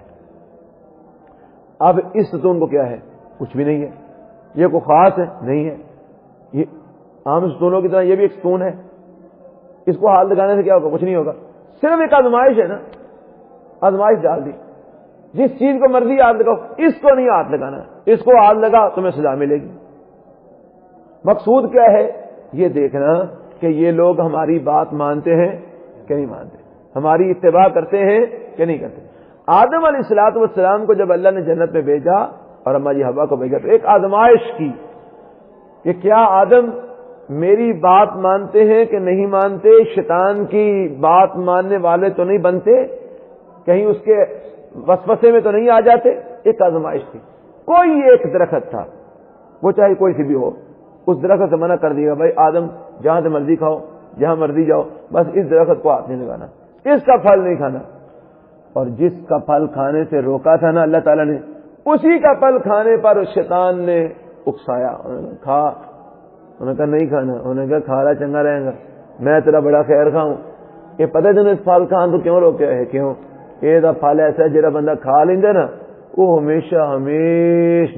اب اس ستون کو کیا ہے؟ کچھ بھی نہیں ہے. یہ کوئی خاص ہے نہیں ہے. یہ عام ستونوں کی طرح یہ بھی ایک ستون ہے. اس کو ہاتھ لگانے سے کیا ہوگا؟ کچھ نہیں ہوگا. صرف ایک آزمائش ہے نا, آزمائش ڈال دی. جس چیز کو مرضی ہاتھ لگاؤ, اس کو نہیں ہاتھ لگانا. اس کو ہاتھ لگا تمہیں سزا ملے گی. مقصود کیا ہے؟ یہ دیکھنا کہ یہ لوگ ہماری بات مانتے ہیں کہ نہیں مانتے, ہماری اتباع کرتے ہیں کہ نہیں کرتے. آدم علیہ الصلوۃ والسلام کو جب اللہ نے جنت میں بھیجا اور اما جی حوا کو بھیجا تو ایک آزمائش کی کہ کیا آدم میری بات مانتے ہیں کہ نہیں مانتے, شیطان کی بات ماننے والے تو نہیں بنتے, کہیں اس کے وسوسے میں تو نہیں آ جاتے. ایک آزمائش تھی. کوئی ایک درخت تھا, وہ چاہے کوئی سی بھی ہو, اس درخت سے منع کر دیا بھائی آدم جہاں سے مرضی کھاؤ, جہاں مرضی جاؤ, بس اس درخت کو ہاتھ نہیں لگانا, اس کا پھل نہیں کھانا. اور جس کا پھل کھانے سے روکا تھا نا اللہ تعالیٰ نے, اسی کا پھل کھانے پر شیطان نے اکسایا. کھا, انہوں نے کہا نہیں کھانا. انہوں نے کہا کھا رہا چنگا رہے گا, میں تیرا بڑا خیر کھاؤں. یہ پتہ تمہیں اس پھل کھان تو کیوں روکے ہے؟ کیوں؟ یہ دا پھل ایسا ہے جہاں بندہ کھا لینا نا وہ ہمیشہ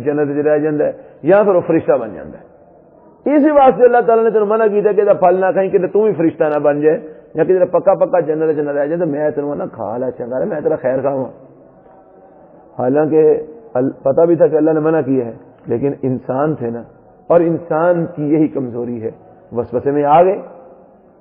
جنت رہ جاتا ہے یا پھر وہ فرشتہ بن جاتا ہے. اسی واسطے اللہ تعالیٰ نے تمہیں منع کیا کہ پھل نہ کھائیں کہ تم ہی فرشتہ نہ بن جائے یا کہ پکا پکا جنت نہ رہ جائے. تو میں تمہیں نہ کھا لا چنگا رہا, میں تیرا خیر کھاؤں. حالانکہ پتہ بھی تھا کہ اللہ نے منع کیا ہے, لیکن انسان تھے نا, اور انسان کی یہی کمزوری ہے, وسوسے میں آ گئے,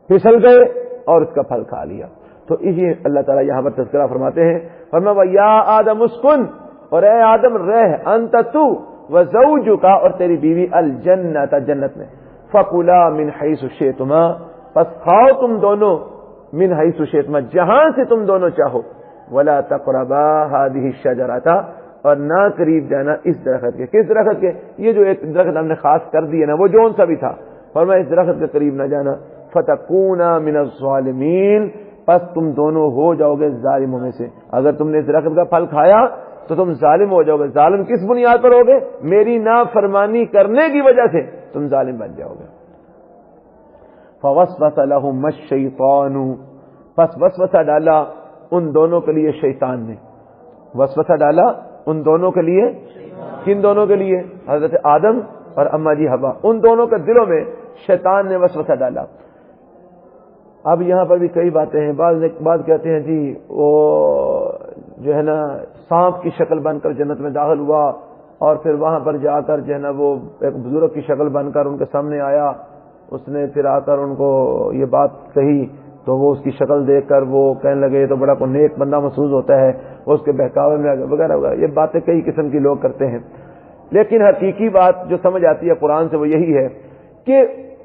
پھسل گئے اور اس کا پھل کھا لیا. تو اسی اللہ تعالیٰ یہاں پر تذکرہ فرماتے ہیں, فرمایا یا آدم اسکن, اور اے آدم رہ, انت تو وزوجکا, اور تیری بیوی, الجنت, جنت میں, فکلا من حیث شئتما, پس کھاؤ تم دونوں, من حیث شئتما, جہاں سے تم دونوں چاہو, ولا تقربا هذه الشجرة, اور نہ قریب جانا اس درخت کے. کس درخت کے؟ یہ جو ایک درخت ہم نے خاص کر دیا نا, وہ جون سا بھی تھا, فرمایا اس درخت کے قریب نہ جانا, فتکونا من الظالمین, پس تم دونوں ہو جاؤ گے ظالموں میں سے. اگر تم نے اس درخت کا پھل کھایا تو تم ظالم ہو جاؤ گے. ظالم کس بنیاد پر ہوگے؟ میری نافرمانی کرنے کی وجہ سے تم ظالم بن جاؤ گے. فوسوس لہم الشیطان, پس وسوسہ ڈالا ان دونوں کے لیے شیطان نے. وسوسہ ڈالا ان دونوں کے لیے. کن دونوں کے لیے؟ حضرت آدم اور اما جی حوا, ان دونوں کے دلوں میں شیطان نے وسوسہ ڈالا. اب یہاں پر بھی کئی باتیں ہیں. بعض کہتے ہیں جی وہ جو ہے نا سانپ کی شکل بن کر جنت میں داخل ہوا, اور پھر وہاں پر جا کر جو ہے نا وہ ایک بزرگ کی شکل بن کر ان کے سامنے آیا, اس نے پھر آ کر ان کو یہ بات کہی, تو وہ اس کی شکل دیکھ کر وہ کہنے لگے تو بڑا کوئی نیک بندہ محسوس ہوتا ہے, وہ اس کے بہکاوے میں وغیرہ وغیرہ. یہ باتیں کئی قسم کی لوگ کرتے ہیں, لیکن حقیقی بات جو سمجھ آتی ہے قرآن سے وہ یہی ہے کہ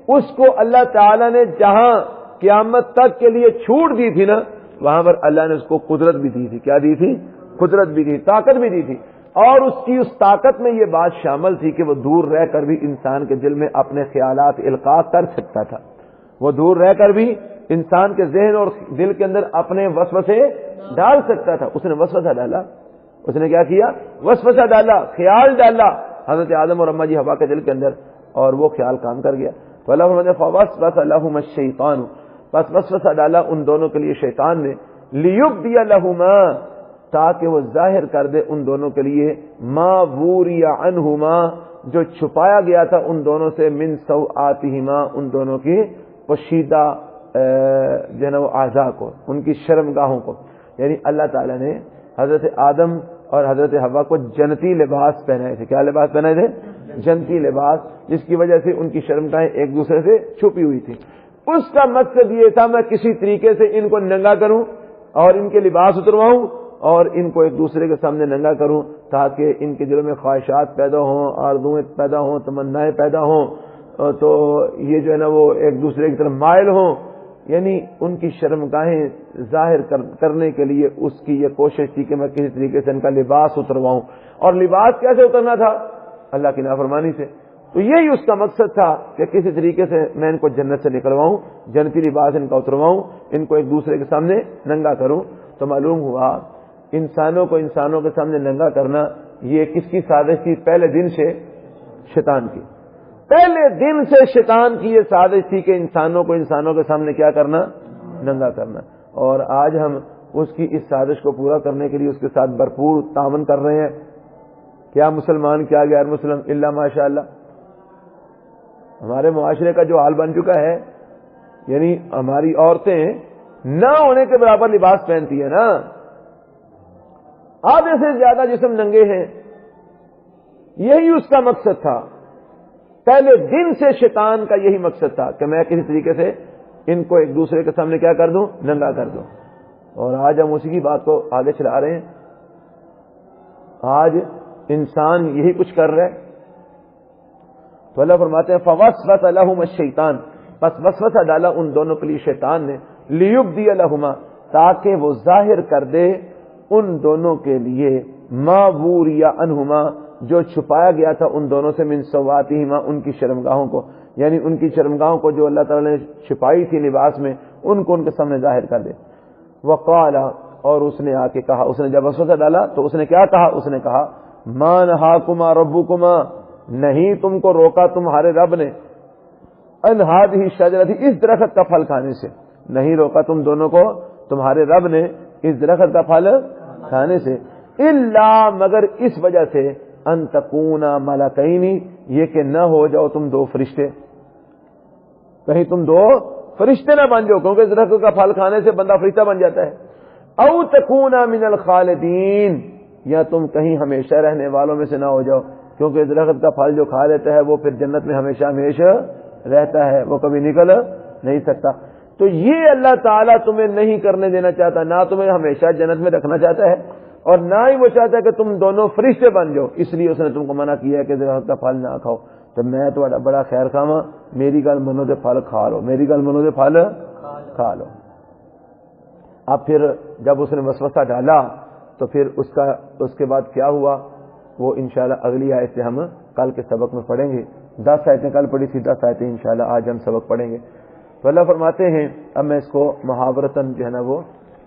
اس کو اللہ تعالیٰ نے جہاں قیامت تک کے لیے چھوٹ دی تھی نا, وہاں پر اللہ نے اس کو قدرت بھی دی تھی. کیا دی تھی؟ قدرت بھی دی, طاقت بھی دی تھی. اور اس کی اس طاقت میں یہ بات شامل تھی کہ وہ دور رہ کر بھی انسان کے دل میں اپنے خیالات القاء کر سکتا تھا. وہ دور رہ کر بھی انسان کے ذہن اور دل کے اندر اپنے وسوسے ڈال سکتا تھا. اس نے وسوسہ ڈالا. اس نے کیا کیا؟ وسوسہ ڈالا, خیال ڈالا حضرت آدم اور اما جی حوا کے دل کے اندر, اور وہ خیال کام کر گیا. فوسوس لہما الشیطان, بس وسوسہ ڈالا ان دونوں کے لیے شیطان نے, لیبدی لہما, تاکہ وہ ظاہر کر دے ان دونوں کے لیے, ما ووری عنہما, جو چھپایا گیا تھا ان دونوں سے, من سوآتہما, ان دونوں کی پوشیدہ جو ہے نا وہ اعضاء کو, ان کی شرمگاہوں کو. یعنی اللہ تعالیٰ نے حضرت آدم اور حضرت حوا کو جنتی لباس پہنائے تھے. کیا لباس پہنائے تھے؟ جنتی لباس, جس کی وجہ سے ان کی شرمگاہیں ایک دوسرے سے چھپی ہوئی تھی. اس کا مقصد یہ تھا میں کسی طریقے سے ان کو ننگا کروں اور ان کے لباس اترواؤں اور ان کو ایک دوسرے کے سامنے ننگا کروں, تاکہ ان کے دلوں میں خواہشات پیدا ہوں, آرزویں پیدا ہوں, تمنائیں پیدا ہوں, تو یہ جو ہے نا وہ ایک دوسرے کی طرف مائل ہوں. یعنی ان کی شرمگاہیں ظاہر کرنے کے لیے اس کی یہ کوشش تھی کہ میں کسی طریقے سے ان کا لباس اترواؤں. اور لباس کیسے اترنا تھا؟ اللہ کی نافرمانی سے. تو یہی اس کا مقصد تھا کہ کسی طریقے سے میں ان کو جنت سے نکلواؤں, جنتی لباس ان کا اترواؤں, ان کو ایک دوسرے کے سامنے ننگا کروں. تو معلوم ہوا انسانوں کو انسانوں کے سامنے ننگا کرنا یہ کس کی سازش تھی؟ پہلے دن سے شیطان کی. پہلے دن سے شیطان کی یہ سازش تھی کہ انسانوں کے سامنے کیا کرنا؟ ننگا کرنا. اور آج ہم اس کی اس سازش کو پورا کرنے کے لیے اس کے ساتھ بھرپور تعاون کر رہے ہیں. کیا مسلمان کیا غیر مسلم الا ماشاء اللہ. ہمارے معاشرے کا جو حال بن چکا ہے، یعنی ہماری عورتیں نہ ہونے کے برابر لباس پہنتی ہیں نا، آدھے سے زیادہ جسم ننگے ہیں. یہی اس کا مقصد تھا، پہلے دن سے شیطان کا یہی مقصد تھا کہ میں کسی طریقے سے ان کو ایک دوسرے کے سامنے کیا کر دوں؟ ننگا کر دوں. اور آج ہم اسی کی بات کو آگے چلا رہے ہیں. آج انسان یہی کچھ کر رہا ہے. تو اللہ فرماتے ہیں فوسوس لہم الشیطان، پس وسوسہ ڈالا ان دونوں کے لیے شیطان نے، لیبدی لہما، تاکہ وہ ظاہر کر دے ان دونوں کے لیے، ما وریا عنہما، جو چھپایا گیا تھا ان دونوں سے، من سواتہما، ان کی شرمگاہوں کو، یعنی ان کی شرمگاہوں کو جو اللہ تعالی نے چھپائی تھی لباس میں، ان کو ان کے سامنے ظاہر کر دے. وقال، اور اس نے آ کے کہا، اس نے جب وسوسہ ڈالا تو اس نے کیا کہا؟ اس نے کہا ما نہاکما ربکما، نہیں تم کو روکا تمہارے رب نے، ان ہذہ الشجرۃ، اس درخت کا پھل کھانے سے، نہیں روکا تم دونوں کو تمہارے رب نے اس درخت کا پھل کھانے سے، الا، مگر اس وجہ سے، ان تکونا ملکین، یہ کہ نہ ہو جاؤ تم دو فرشتے، کہیں تم دو فرشتے نہ بن جاؤ، کیونکہ اس درخت کا پھل کھانے سے بندہ فرشتہ بن جاتا ہے. او تکونا من الخالدین، یا تم کہیں ہمیشہ رہنے والوں میں سے نہ ہو جاؤ، کیونکہ اس درخت کا پھل جو کھا لیتا ہے وہ پھر جنت میں ہمیشہ ہمیشہ رہتا ہے، وہ کبھی نکل نہیں سکتا. تو یہ اللہ تعالیٰ تمہیں نہیں کرنے دینا چاہتا، نہ تمہیں ہمیشہ جنت میں رکھنا چاہتا ہے، اور نہ ہی وہ چاہتا ہے کہ تم دونوں فرشتے بن جاؤ. اس لیے اس نے تم کو منع کیا ہے کہ درخت کا پھل نہ کھاؤ. تو میں تو بڑا خیر خواہ، میری گل منو دے پھل کھا لو، میری گل منو دے پھل کھا لو. اب پھر جب اس نے وسوسہ ڈالا تو پھر اس کے بعد کیا ہوا وہ انشاءاللہ اگلی آیت سے ہم کل کے سبق میں پڑھیں گے. 10 آیتیں کل پڑھی تھی، 10 آیتیں انشاءاللہ آج ہم سبق پڑھیں گے. تو اللہ فرماتے ہیں، اب میں اس کو محاورتاً جو ہے نا وہ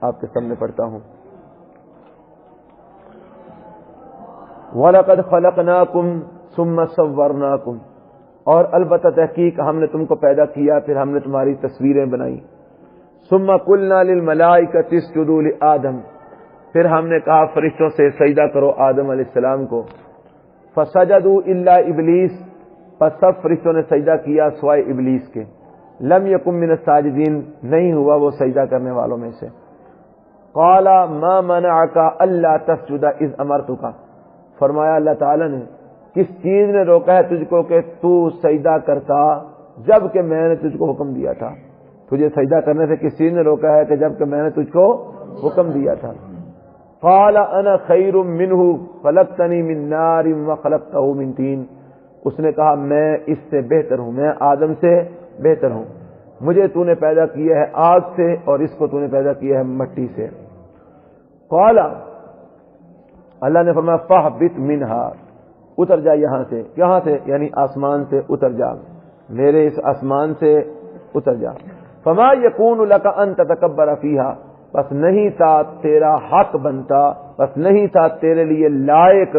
آپ کے سامنے پڑھتا ہوں. وَلَقَدْ خَلَقْنَاكُمْ ثُمَّ صَوَّرْنَاكُمْ، اور البتہ تحقیق ہم نے تم کو پیدا کیا، پھر ہم نے تمہاری تصویریں بنائی. ثُمَّ قُلْنَا لِلْمَلَائِكَةِ اسْجُدُوا لِآدَمَ، پھر ہم نے کہا فرشتوں سے سجدہ کرو آدم علیہ السلام کو. فَسَجَدُوا إِلَّا إِبْلِيسَ، پس سب فرشتوں نے سجدہ کیا سوائے ابلیس کے. لم یکن من الساجدین، نہیں ہوا وہ سجدہ کرنے والوں میں سے. قال ما منعک الا تسجد اذ امرتک، فرمایا اللہ تعالی نے کس چیز نے روکا ہے تجھ کو کہ تو سجدہ کرتا جب کہ میں نے تجھ کو حکم دیا تھا. تجھے سجدہ کرنے سے کس چیز نے روکا ہے کہ جب کہ میں نے تجھ کو حکم دیا تھا. قال انا خیر منہ خلقتنی من نار وخلقتہ من طین، اس نے کہا میں اس سے بہتر ہوں، میں آدم سے بہتر ہوں، مجھے تو نے پیدا کیا ہے آگ سے اور اس کو تو نے پیدا کیا ہے مٹی سے. قال، اللہ نے فرمایا فاہبط منہا، اتر جا یہاں سے. کہاں سے؟ یعنی آسمان سے اتر جا، میرے اس آسمان سے اتر جا. فما یکون لک ان تتکبر فیہا، بس نہیں تھا تیرا حق بنتا، بس نہیں تھا تیرے لیے لائق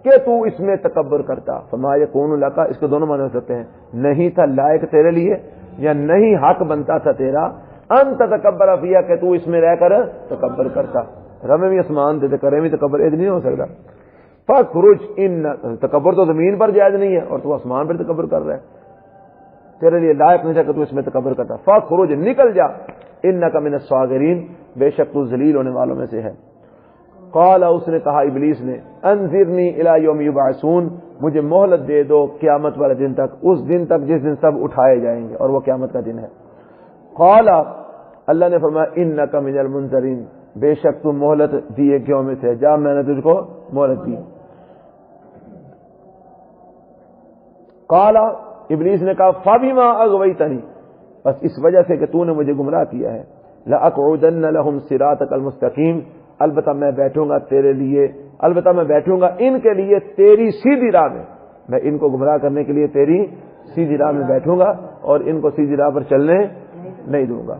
کہ تو اس میں تکبر کرتا. فما یکون لک، اس کو دونوں معنی ہو سکتے ہیں، نہیں تھا لائق تیرے لیے یا نہیں حق بنتا تھا تیرا ان تتکبر فیہا، کہ تو اس میں رہ کر تکبر کرتا. رمے بھی آسمان دے کرے بھی تکبر ایک نہیں ہو سکتا. فخرج، ان تکبر تو زمین پر جائز نہیں ہے اور تو آسمان پر تکبر کر رہا ہے، تیرے لیے لائق نہیں تھا کہ تو اس میں تکبر کرتا. فخرج، نکل جا، انک من الصاغرین، بے شک تو ذلیل ہونے والوں میں سے ہے. قال، اس نے کہا ابلیس نے، انذرنی الی یوم یبعثون، مجھے مہلت دے دو قیامت والے دن تک، اس دن تک جس دن سب اٹھائے جائیں گے اور وہ قیامت کا دن ہے. قال، اللہ نے فرمایا انک من المنذرین، بے شک تو مہلت دیے گیوں میں سے، جا میں نے تجھ کو مہلت دی. قال، ابلیس نے کہا فبما اغویتنی، بس اس وجہ سے کہ تو نے مجھے گمراہ کیا ہے، لاقعدن لهم صراطک المستقیم، البتہ میں بیٹھوں گا تیرے لیے، البتہ میں بیٹھوں گا ان کے لیے تیری سیدھی راہ میں ان کو گمراہ کرنے کے لیے تیری سیدھی راہ میں بیٹھوں گا اور ان کو سیدھی راہ پر چلنے نہیں دوں گا.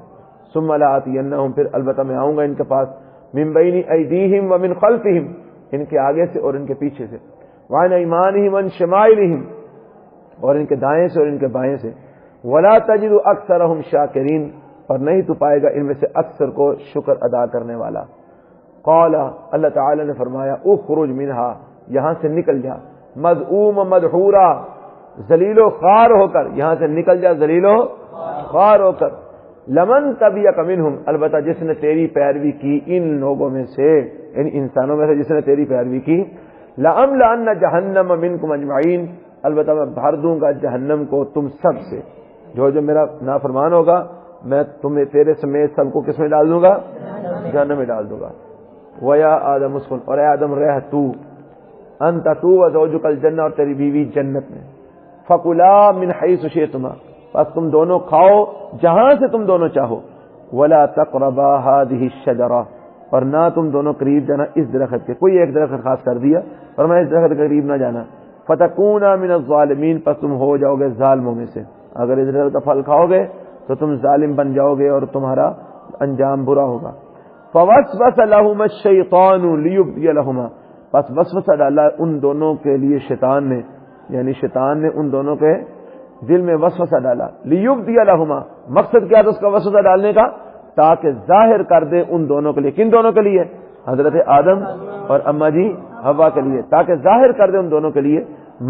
ثم لآتینہم، پھر البتہ میں آؤں گا ان کے پاس، من بین ایدیہم ومن خلفہم، ان کے آگے سے اور ان کے پیچھے سے، وعن ایمانہم وعن شمائلہم، اور ان کے دائیں سے اور ان کے بائیں سے. ولا تجد اکثرهم شاکرین، اور نہیں تو پائے گا ان میں سے اکثر کو شکر ادا کرنے والا. قال، اللہ تعالی نے فرمایا، اخرج منہا، یہاں سے نکل جا، مذعوم مدحورا، ذلیل و خوار ہو کر، یہاں سے نکل جا ذلیل و خوار ہو کر. لمن تبعک منہم، البتہ جس نے تیری پیروی کی ان لوگوں میں سے، ان انسانوں میں سے جس نے تیری پیروی کی. لأملأن جہنم منکم اجمعین، البتہ میں بھر دوں گا جہنم کو تم سب سے، جو میرا نافرمان ہوگا میں تمہیں تیرے سمیت سب کو کس میں ڈال دوں گا؟ جہنم میں ڈال دوں گا. وَيَا آدم اسكن، اور اے آدم رہ تو، انت تو وزوجک الجنہ، اور تیری بیوی جنت میں. فَكُلَا مِنْ حَيْثُ شِئْتُمَا، بس تم دونوں کھاؤ جہاں سے تم دونوں چاہو. وَلَا تَقْرَبَا هَذِهِ الشَّجَرَةَ، اور نہ تم دونوں قریب جانا اس درخت کے. کوئی ایک درخت خاص کر دیا اور میں اس درخت کے قریب نہ جانا. فَتَكُونَا مِنَ الظَّالِمِينَ، پس تم ہو جاؤ گے ظالموں میں سے. اگر اس درخت کا پھل کھاؤ گے تو تم ظالم بن جاؤ گے اور تمہارا انجام برا ہوگا. فَوَسْوَسَ لَهُمَا الشَّيْطَانُ لِيُبْدِيَ لَهُمَا، پس وسوسہ ڈالا ان دونوں کے لیے شیطان نے، یعنی شیطان نے ان دونوں کے دل میں وسوسہ ڈالا. لِيُبْدِيَ لَهُمَا، مقصد کیا تھا اس کا وسوسہ ڈالنے کا؟ تاکہ ظاہر کر دے ان دونوں کے لیے. کن دونوں کے لیے؟ حضرت آدم اور اما جی حوا کے لیے. تاکہ ظاہر کر دے ان دونوں کے لیے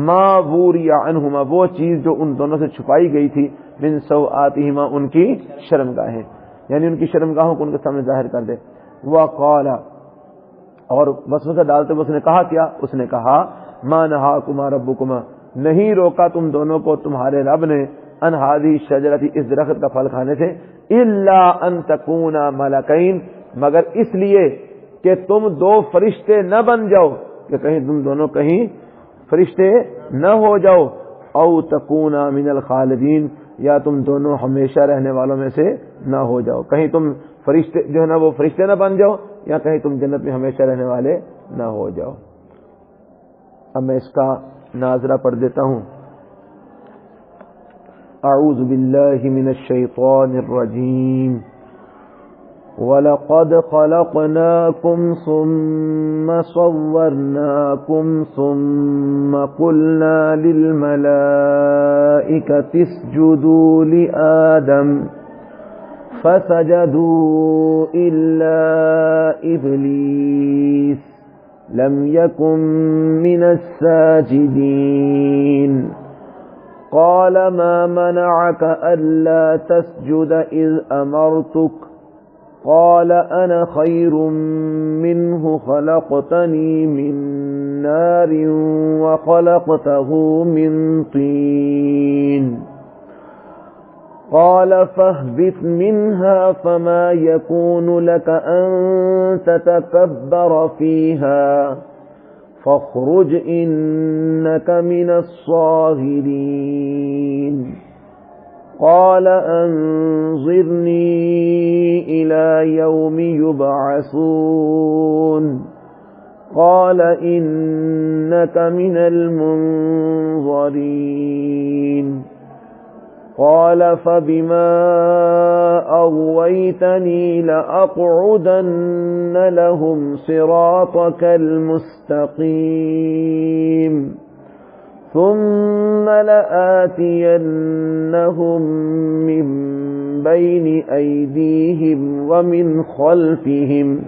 ما وُرِیَ عَنْہُمَا، وہ چیز جو ان دونوں سے چھپائی گئی تھی، من سوآتِہما، ان کی شرمگاہیں، یعنی ان کی شرمگاہوں کو ان کے سامنے ظاہر کر دے. وَقَالَ، اور وسوسہ ڈالتے ہوئے اس نے کہا کیا؟ اس نے کہا مَا نَهَاكُمَا رَبُّكُمَا، نہیں روکا تم دونوں کو تمہارے رب نے، ان هذه الشجرة، اس درخت کا پھل کھانے سے، الا ان تکونا ملکین، مگر اس لیے کہ تم دو فرشتے نہ بن جاؤ، کہ کہیں تم دونوں کہیں فرشتے نہ ہو جاؤ. او تکونا من الخالدین، یا تم دونوں ہمیشہ رہنے والوں میں سے نہ ہو جاؤ، کہیں تم فرشتے جو ہے نا وہ فرشتے نہ بن جاؤ، یا کہیں تم جنت میں ہمیشہ رہنے والے نہ ہو جاؤ. اب میں اس کا ناظرہ پڑھ دیتا ہوں. اعوذ باللہ من الشیطان الرجیم. وَلَقَدْ خَلَقْنَاكُمْ ثُمَّ صَوَّرْنَاكُمْ ثُمَّ قُلْنَا لِلْمَلَائِكَةِ اسْجُدُوا لِآدَمَ فَسَجَدُوا إِلَّا إِبْلِيسَ لَمْ يَكُنْ مِنَ السَّاجِدِينَ. قَالَ مَا مَنَعَكَ أَلَّا تَسْجُدَ إِذْ أَمَرْتُكَ قال أنا خير منه خلقتني من نار وخلقته من طين. قال فاهبط منها فما يكون لك أن تتكبر فيها فاخرج إنك من الصاغرين. قال أنظرني إلى يوم يبعثون. قال إنك من المنظرين. قال فبما أغويتني لأقعدن لهم صراطك المستقيم ثم لآتينهم من بين أيديهم ومن خلفهم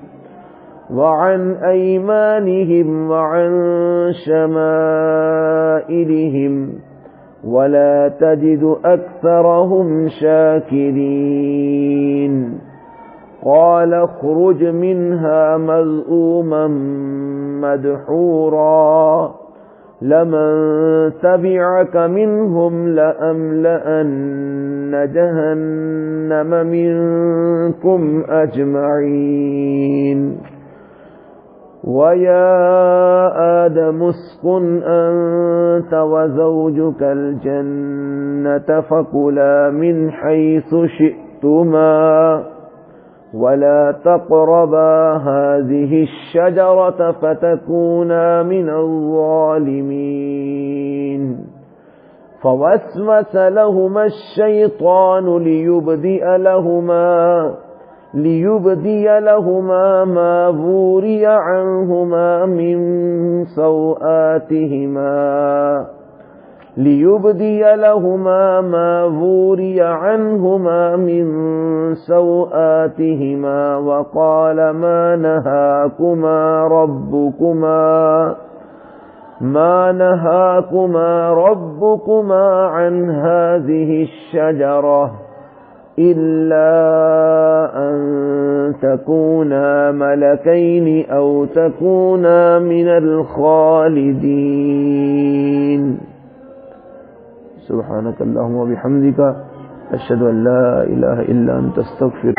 وعن أيمانهم وعن شمائلهم ولا تجد أكثرهم شاكرين. قال اخرج منها مذءوما مدحورا لمن تبعك منهم لأملأن جهنم منكم أجمعين. ويا آدم اسكن أنت وزوجك الجنة فكلا من حيث شئتما ولا تقربا هذه الشجرة فتكونا من الظالمين. فوسوس لهما الشيطان ليبدي لهما ما وري عنهما من سوآتهما لِيُبْدِيَ لَهُمَا مَا وُورِيَ عَنْهُمَا مِنْ سَوْآتِهِمَا وَقَالَ مَا نَهَاكُمَا رَبُّكُمَا عَنْ هَذِهِ الشَّجَرَةِ إِلَّا أَن تَكُونَا مَلَكَيْنِ أَوْ تَكُونَا مِنَ الْخَالِدِينَ سبحانك اللهم وبحمدك أشهد أن لا إله إلا أنت أستغفرك